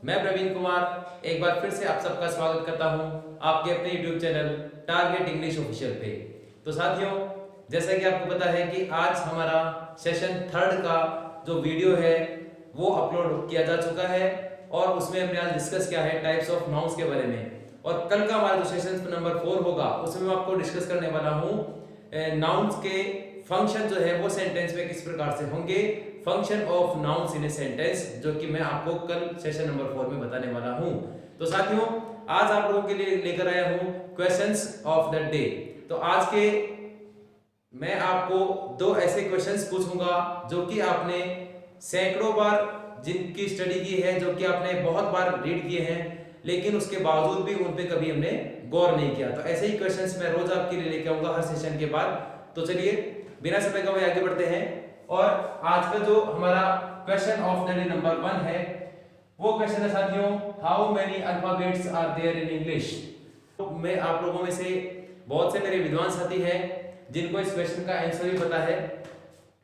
मैं प्रवीण कुमार एक बार फिर से आप सबका स्वागत करता हूं आपके अपने YouTube channel target English official पे। तो साथियों, जैसा कि आपको पता है कि आज हमारा सेशन थर्ड का जो वीडियो है वो अपलोड किया जा चुका है और उसमें हमने आज डिस्कस किया है टाइप्स ऑफ नाउन्स के बारे में। और कल का हमारा जो सेशन नंबर 4 होगा उसमें मैं आपको डिस्कस करने वाला हूँ नाउन्स के फंक्शन जो है वो सेंटेंस में किस प्रकार से होंगे, function of nouns in a sentence, जो कि मैं आपको कल सेशन नंबर 4 में बताने वाला हूं। तो साथियों, आज आप लोगों के लिए लेकर आया हूं क्वेश्चंस ऑफ द डे। तो आज के मैं आपको दो ऐसे क्वेश्चंस पूछूंगा जो कि आपने सैकड़ों बार जिनकी स्टडी की है, जो कि आपने बहुत बार रीड किए हैं, लेकिन उसके बावजूद भी उन पे कभी हमने गौर नहीं किया। तो ऐसे ही क्वेश्चंस मैं रोज आपके लिए लेके आऊंगा हर सेशन के बाद। तो चलिए बिना समय गवाए आगे बढ़ते हैं। और आज का जो हमारा question of the day number 1 है वो क्वेश्चन है साथियों, how many alphabets are there in English. तो मैं आप लोगों में से बहुत से मेरे विद्वान साथी हैं जिनको इस क्वेश्चन का आंसर भी पता है,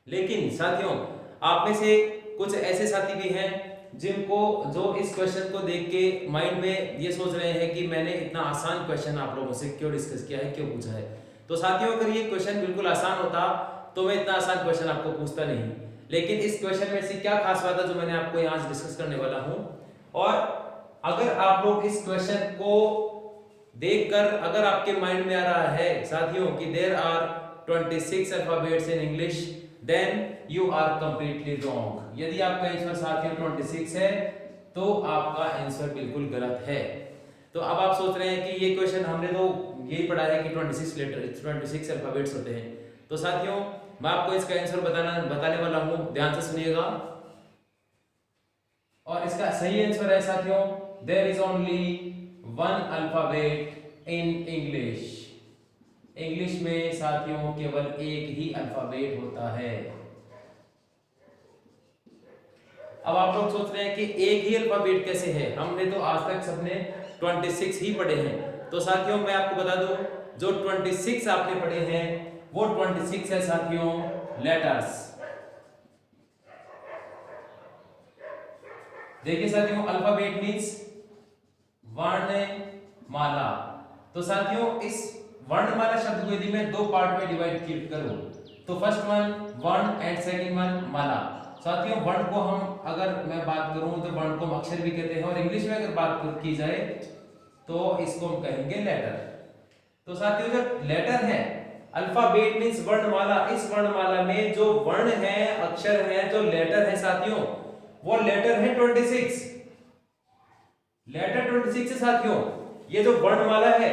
लेकिन साथियों आप में से कुछ ऐसे साथी भी हैं जिनको जो इस क्वेश्चन को देख के माइंड में ये सोच रहे हैं कि मैंने इतना आसान क्वेश्चन आप लोगों से क्यों डिस्कस किया है, क्यों पूछा है। तो साथियों, अगर ये क्वेश्चन बिल्कुल आसान होता तो मैं इतना आसान क्वेश्चन आपको पूछता नहीं, लेकिन इस क्वेश्चन में से क्या खास बात है जो मैंने आपको यहाँ डिस्कस करने वाला हूँ। और अगर आप लोग इस क्वेश्चन को देखकर अगर आपके माइंड में आ रहा है साथियों कि there are 26 alphabets in English, then you are completely wrong. यदि आपका आंसर साथियों 26 है तो आपका आंसर बिल्कुल गलत है। तो अब आप सोच रहे हैं कि ये क्वेश्चन हमने तो यही पढ़ा है कि 26 अल्फाबेट्स होते हैं। तो साथियों, मैं आपको इसका आंसर बताने वाला हूं, ध्यान से सुनिएगा। और इसका सही आंसर है साथियों, there is only 1 alphabet in English. English में साथियों केवल एक ही अल्फाबेट होता है। अब आप लोग सोच रहे हैं कि एक ही अल्फाबेट कैसे है, हमने तो आज तक सबने 26 ही पढ़े हैं। तो साथियों मैं आपको बता दूं, जो 26 आपने पढ़े हैं वो 26 है साथियों लेटर्स। देखिए साथियों, अल्फाबेट मींस वर्णमाला। तो साथियों इस वर्णमाला शब्द को यदि मैं दो पार्ट में डिवाइड करूं तो फर्स्ट वन वर्ण एंड सेकंड वन माला। साथियों वर्ण को हम अगर मैं बात करूं तो वर्ण को हम अक्षर भी कहते हैं, और इंग्लिश में अगर बात की जाए तो इसको हम कहेंगे लेटर। तो साथियों जो लेटर है, अल्फाबेट मींस वर्णमाला, इस वर्णमाला में जो वर्ण है, अक्षर है, जो लेटर है साथियों, वो लेटर है 26। लेटर 26 है साथियों। ये जो वर्णमाला है,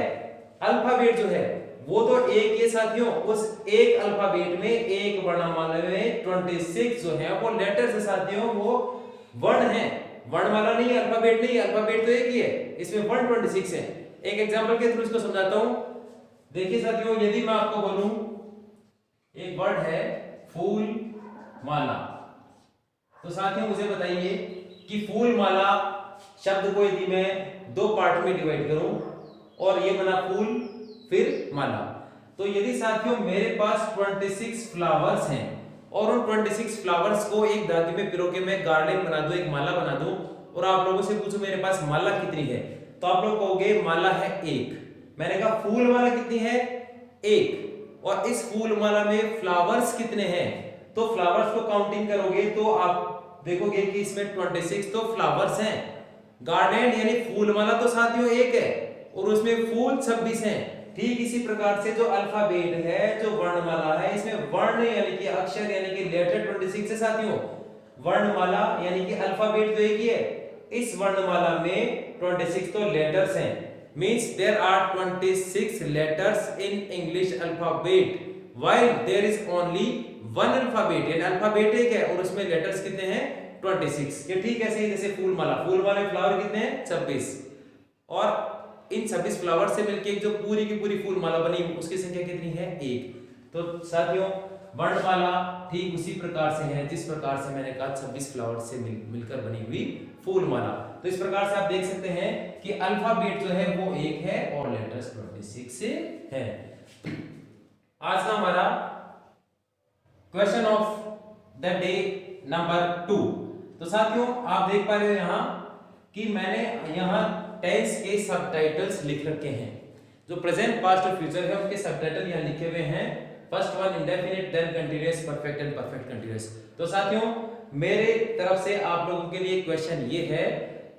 अल्फाबेट जो है वो तो एक ही साथियों, उस एक अल्फाबेट में एक वर्णमाला में 26 जो है वो लेटर्स है साथियों, वो वर्ण है, वर्णमाला नहीं, अल्फाबेट नहीं। अल्फाबेट तो एक ही है, इसमें वर्ण 26 है। एक एग्जांपल के थ्रू इसको समझाता हूं। देखिए साथियों, यदि मैं आपको बोलूं एक वर्ड है फूल माला, तो साथियों मुझे बताइए कि फूल माला शब्द को यदि मैं दो पार्ट में डिवाइड करूं और ये बना फूल फिर माला, तो यदि साथियों मेरे पास 26 फ्लावर्स हैं और उन 26 फ्लावर्स को एक धागे में पिरो के मैं गार्डन बना दूं, एक माला बना दूं, और आप लोगों से पूछूं मेरे पास माला कितनी है, तो आप लोग कहोगे माला है एक। मैंने कहा फूल माला कितनी है, एक। और इस फूल माला में फ्लावर्स कितने हैं, तो फ्लावर्स को काउंटिंग करोगे तो आप देखोगे कि इसमें 26 तो फ्लावर्स हैं। गार्डन यानी फूल माला तो साथियों एक है और उसमें फूल 26 हैं। ठीक इसी प्रकार से जो अल्फाबेट है, जो वर्णमाला है, इसमें वर्ण यानी कि अक्षर यानी कि लेटर 26 है साथियों। वर्णमाला यानी कि अल्फाबेट तो एक ही है, इस वर्णमाला में 26 तो लेटर्स हैं। Means there are 26 letters in English alphabet, while there is only 1 alphabet. यानी अल्फाबेट एक है और उसमें लेटर्स कितने हैं, 26। ये ठीक ऐसे ही जैसे फूल माला में फ्लावर कितने हैं, 26, और इन 26 फ्लावर से मिलकर एक जो पूरी की पूरी फूल माला बनी उसकी संख्या कितनी है, एक। तो साथियों वर्णमाला ठीक उसी प्रकार से है जिस प्रकार से मैंने कहा 26 फ्लावर से मिलकर बनी हुई फूल माला। तो इस प्रकार से आप देख सकते हैं कि अल्फाबेट जो है वो एक है और लेटर्स 26 से है। आज का हमारा question of the day number 2। तो साथियों आप देख पा रहे हो यहाँ कि मैंने यहाँ टेंस के सबटाइटल्स लिख रखे हैं, जो प्रेजेंट पास्ट और फ्यूचर है उनके सबटाइटल यहाँ लिखे हुए हैं। First one indefinite, then continuous, perfect and perfect continuous. तो साथियों मेरे तरफ से आप लोगों के लिए क्वेश्चन ये है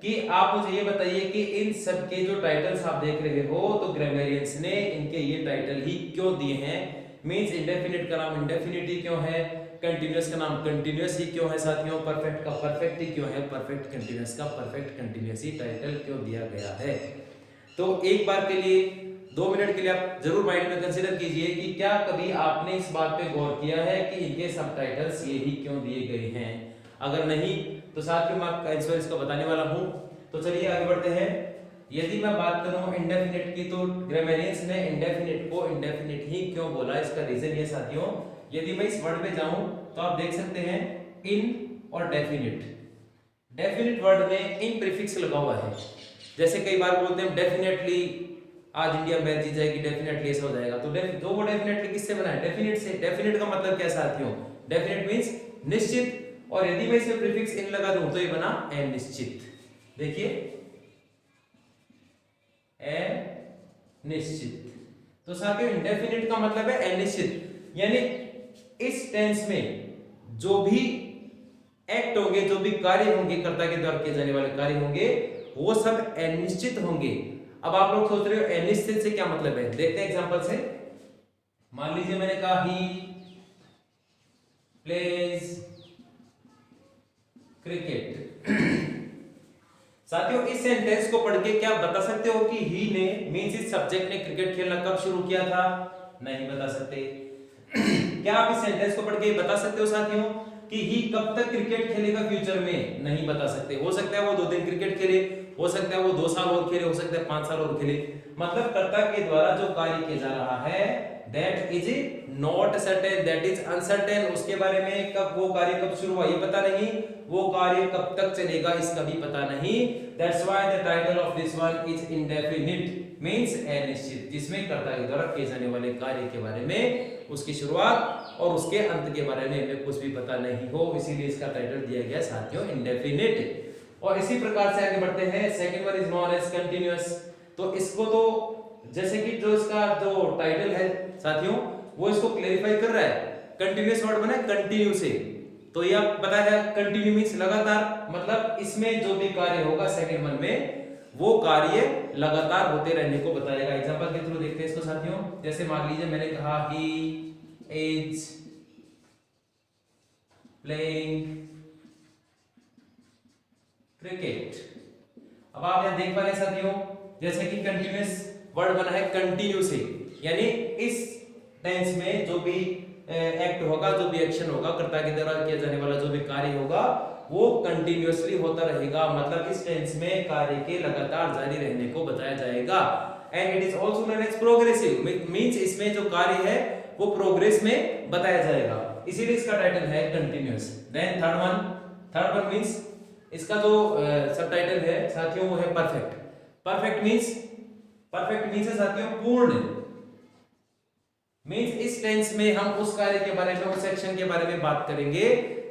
कि आप मुझे ये बताइए कि इन सब के जो टाइटल्स आप देख रहे हो तो ग्रामेरियंस ने इनके ये टाइटल ही क्यों दिए हैं। मींस इंडेफिनिट का नाम इंडेफिनिट ही क्यों है, कंटीन्यूअस का नाम कंटीन्यूअस ही क्यों है साथियों, परफेक्ट का परफेक्ट ही क्यों है, परफेक्ट कंटीन्यूअस का परफेक्ट कंटीन्यूअस ही टाइटल क्यों दिया गया है। तो एक बार के लिए 2 मिनट के लिए आप जरूर माइंड में कंसीडर कीजिए कि क्या कभी आपने इस बात पे गौर किया है कि इनके सबटाइटल्स ये ही क्यों दिए गए हैं। अगर नहीं तो साथियों मैं आपका आंसर इसका बताने वाला हूं। तो चलिए आगे बढ़ते हैं। यदि मैं बात करूं इंडेफिनिट की तो ग्रामेरियंस ने इंडेफिनिट को इंडेफिनिट ही क्यों बोला, इसका रीजन ये साथियों, यदि मैं इस वर्ड पे जाऊं तो आप देख सकते हैं इन और डेफिनिट। डेफिनिट वर्ड में इन प्रीफिक्स लगा हुआ है। जैसे कई बार बोलते हैं डेफिनेटली आज इंडिया मैच जीत जाएगी, डेफिनेटली ऐसा हो जाएगा। तो वो डेफिनेटली किससे बना है, डेफिनिट से। डेफिनिट का मतलब क्या साथियों, डेफिनिट मींस निश्चित, और यदि मैं इसमें प्रीफिक्स इन लगा दूं तो ये बना अनिश्चित। देखिए अनिश्चित। तो साथियों इंडेफिनिट का मतलब है अनिश्चित, यानी इस टेंस में जो भी एक्ट होंगे, जो भी कार्य होंगे, कर्ता के द्वारा किए जाने वाले कार्य होंगे, वो सब अनिश्चित होंगे। अब आप लोग सोच रहे हो अनिश्चित से क्या मतलब है, देखते हैं एग्जांपल से। मान लीजिए मैंने कहा ही प्लेज क्रिकेट। साथियों इस सेंटेंस को पढ़ के क्या बता सकते हो कि ही ने मींस इस सब्जेक्ट ने क्रिकेट खेलना कब शुरू किया था, नहीं बता सकते। क्या आप इस सेंटेंस को पढ़ के बता सकते हो साथियों कि ही कब तक क्रिकेट खेलेगा फ्यूचर में, नहीं बता सकते। हो सकता है वो 2 दिन क्रिकेट खेले, हो सकता है वो 2 साल और खेले, हो सकता है 5 साल और खेले। मतलब कर्ता के द्वारा जो कार्य किया जा रहा है that is not certain, that is uncertain. उसके बारे में कब वो कार्य कब शुरू हुआ ये पता नहीं, वो कार्य कब तक चलेगा इसका भी पता नहीं। That's why the title of this one is indefinite means अनिश्चित, जिसमें कर्ता के द्वारा किए जाने वाले कार्य के बारे में, उसकी शुरुआत और उसके अंत के बारे में हमें कुछ भी पता नहीं हो, इसीलिए इसका टाइटल दिया गया साथियों इंडेफिनिट। और इसी प्रकार से आगे बढ़ते हैं। Second one is known as continuous. तो इसको तो जैसे कि जो इसका जो टाइटल है साथियों वो इसको क्लेरिफाई कर रहा है। कंटीन्यूअस वर्ड बना है कंटिन्यू से, तो ये आप पता है कंटिन्यू मींस लगातार, मतलब इसमें जो भी कार्य होगा सेकंड वन में वो कार्य लगातार होते रहने को बताएगा। एग्जांपल के थ्रू देखते हैं इसको साथियों। जैसे मान लीजिए मैंने कहा ही इज प्लेइंग क्रिकेट। अब आप यहां देख पा रहे हैं साथियों जैसे कि कंटीन्यूअस वर्ड बना है कंटिन्यू से, यानी इस टेंस में जो भी एक्ट होगा, जो भी एक्शन होगा, कर्ता के द्वारा किया जाने वाला जो भी कार्य होगा वो कंटिन्यूअसली होता रहेगा। मतलब इस टेंस में कार्य के लगातार जारी रहने को बताया जाएगा। And it is also known as progressive means इसमें जो कार्य है वो प्रोग्रेस में बताया जाएगा, इसीलिए इसका टाइटल है continuous. Then third one means इसका जो सबटाइटल है साथियों वो है परफेक्ट। परफेक्ट मींस है साथियों पूर्ण। मींस इस टेंस में हम उस कार्य के बारे में, उस सेक्शन के बारे में बात करेंगे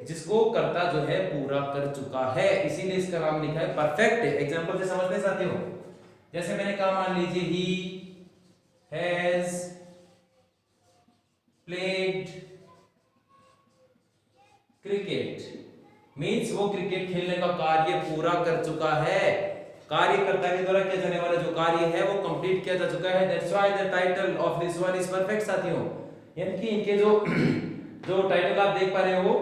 जिसको कर्ता जो है पूरा कर चुका है, इसीलिए इसका नाम लिखा है परफेक्ट। एग्जांपल से समझते हैं साथियों। जैसे मैंने कहा मान लीजिए he has played cricket means वो क्रिकेट खेलने का कार्य पूरा कर चुका है। कार्यकर्ता के द्वारा किया जाने वाला जो कार्य है वो कंप्लीट किया जा चुका है। That's why the title of this one is perfect साथियों। यानी कि इनके जो टाइटल आप देख पा रहे हो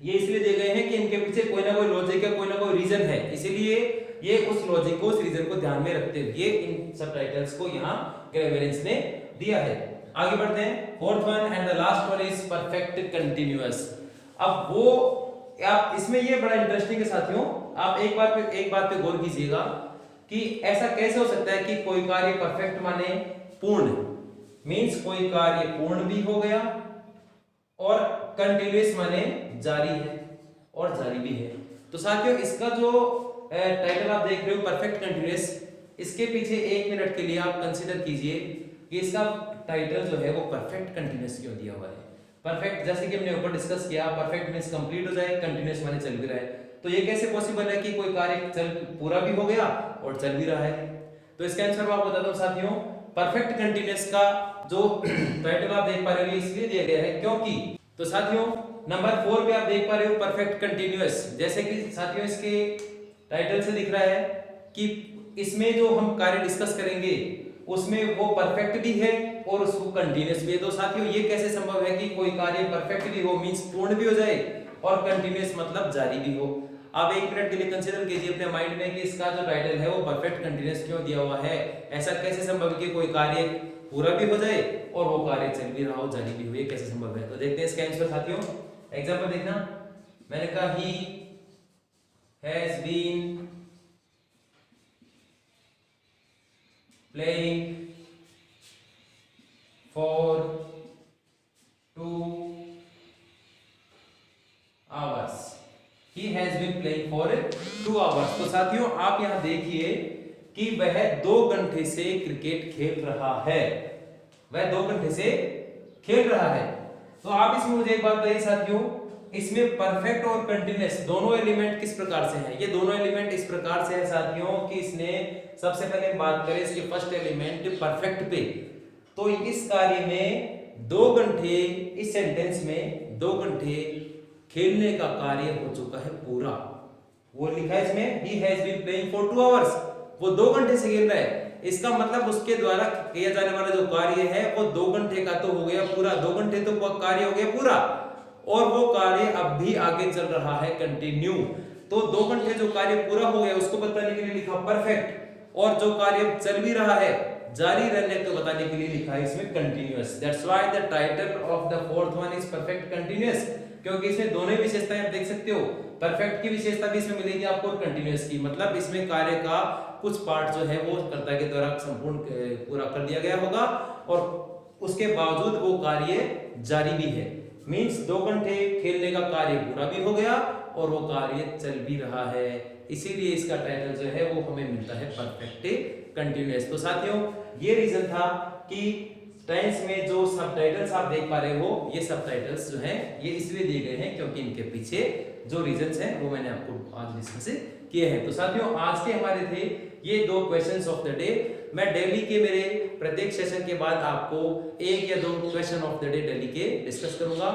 ये इसलिए दिए गए हैं कि इनके पीछे कोई ना कोई लॉजिक है, कोई ना कोई रीजन है, इसीलिए ये उस लॉजिक को, उस रीजन को ध्यान में रखते हुए इन सब टाइटल्स को यहाँ ग्रामेरियंस ने दिया है। आगे बढ़ते हैं। Fourth one and the last one is perfect continuous. अब वो आप इसमें ये बड़ा इंटरेस्टिंग है साथियों, आप एक बात पे गौर कीजिएगा कि ऐसा कैसे हो सकता है कि कोई कार्य परफेक्ट माने पूर्ण, मींस कोई कार्य पूर्ण भी हो गया और कंटीन्यूअस माने जारी है और जारी भी है। तो साथियों इसका जो टाइटल आप देख रहे हो परफेक्ट कंटीन्यूअस, इसके पीछे 1 मिनट के लिए आप कंसीडर कीजिए कि इसका टाइटल जो है वो परफेक्ट कंटीन्यूअस क्यों दिया हुआ है। परफेक्ट जैसे कि हमने ऊपर डिस्कस किया, परफेक्ट मींस कंप्लीट हो जाए, कंटीन्यूअस माने चल भी रहा है। तो ये कैसे पॉसिबल है कि कोई कार्य चल पूरा भी हो गया और चल भी रहा है? तो इसका आंसर मैं आपको बताता हूं साथियों, परफेक्ट कंटीन्यूअस का जो टाइटल आप देख पा रहे हो इसलिए दिया गया है क्योंकि, तो साथियों नंबर 4 पे आप देख पा रहे हो परफेक्ट कंटीन्यूअस, जैसे कि साथियों इसके टाइटल से दिख रहा है कि इसमें जो हम कार्य डिस्कस करेंगे उसमें वो परफेक्ट भी है और उसको कंटीन्यूअस भी है। तो साथियों ये कैसे संभव है कि कोई कार्य परफेक्ट भी हो मींस पूर्ण भी हो जाए और कंटीन्यूअस मतलब जारी भी हो? आप एक मिनट के लिए कंसीडर कीजिए अपने माइंड में कि इसका जो टाइटल है वो परफेक्ट कंटीन्यूअस क्यों दिया हुआ है? ऐसा कैसे संभव है कि कोई कार्य पूरा भी हो जाए और वो कार्य चल भी रहा हो, जारी भी हो? ये कैसे संभव है? तो देखते हैं इसका आंसर साथियों। एग्जांपल देखना, मैंने कहा he has been playing for 2 hours. He has been playing for 2 hours. तो साथियों आप यहां देखिए कि वह 2 घंटे से क्रिकेट खेल रहा है, वह 2 घंटे से खेल रहा है। तो आप इसमें मुझे एक बात बताइए साथियों, इसमें परफेक्ट और कंटीन्यूअस दोनों एलिमेंट किस प्रकार से हैं? ये दोनों एलिमेंट इस प्रकार से है साथियों कि इसने सबसे पहले बात करें इसके फर्स्ट एलिमेंट परफेक्ट पे, तो इस कार्य में 2 घंटे, इस सेंटेंस में 2 घंटे खेलने का कार्य हो चुका है पूरा। वो लिखा है इसमें he has been playing for 2 hours, वो 2 घंटे से खेल रहा है। इसका मतलब उसके द्वारा किया जाने वाला जो कार्य है वो 2 घंटे का तो हो गया पूरा, 2 घंटे तो कार्य हो गया पूरा और वो कार्य अब भी आगे चल रहा है कंटिन्यू। तो 2 घंटे जो कार्य पूरा हो गया उसको बताने के लिए लिखा परफेक्ट, और जो कार्य चल भी रहा है जारी रहने को बताने के लिए लिखा है इसमें continuous. That's why the title of the fourth one is perfect continuous, क्योंकि इसमें दोनों ही विशेषताएं आप देख सकते हो, परफेक्ट की विशेषता भी इसमें मिलेगी आपको और कंटिन्यूअस की, मतलब इसमें कार्य का कुछ पार्ट जो है वो कर्ता के द्वारा संपूर्ण पूरा कर दिया गया होगा और उसके बावजूद वो कार्य जारी भी है। मींस 2 घंटे खेलने का कार्य पूरा भी हो गया और वो कार्य चल भी रहा है, इसीलिए इसका टाइटल जो है वो हमें मिलता है परफेक्ट कंटिन्यूअस। तो साथियों ये रीजन था कि टेंस में जो सबटाइटल्स आप देख पा रहे हो, ये सबटाइटल्स जो हैं ये इसलिए दिए गए हैं क्योंकि इनके पीछे जो रीजंस हैं वो मैंने आपको आज डिस्कस किए हैं। तो साथियों आज के हमारे थे ये 2 क्वेश्चंस ऑफ द डे। मैं डेली के मेरे प्रत्येक सेशन के बाद आपको 1 या 2 question of the day daily के डिस्कस करूंगा,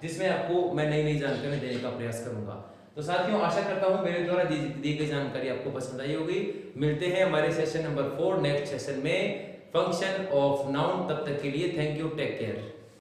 जिसमें आपको मैं नई जानकारी देने का प्रयास करूंगा। तो साथियों आशा करता हूं मेरे द्वारा दी गई जानकारी आपको पसंद आई होगी। मिलते हैं हमारे सेशन नंबर 4 नेक्स्ट सेशन में, फंक्शन ऑफ नाउन। तब तक के लिए थैंक यू, टेक केयर।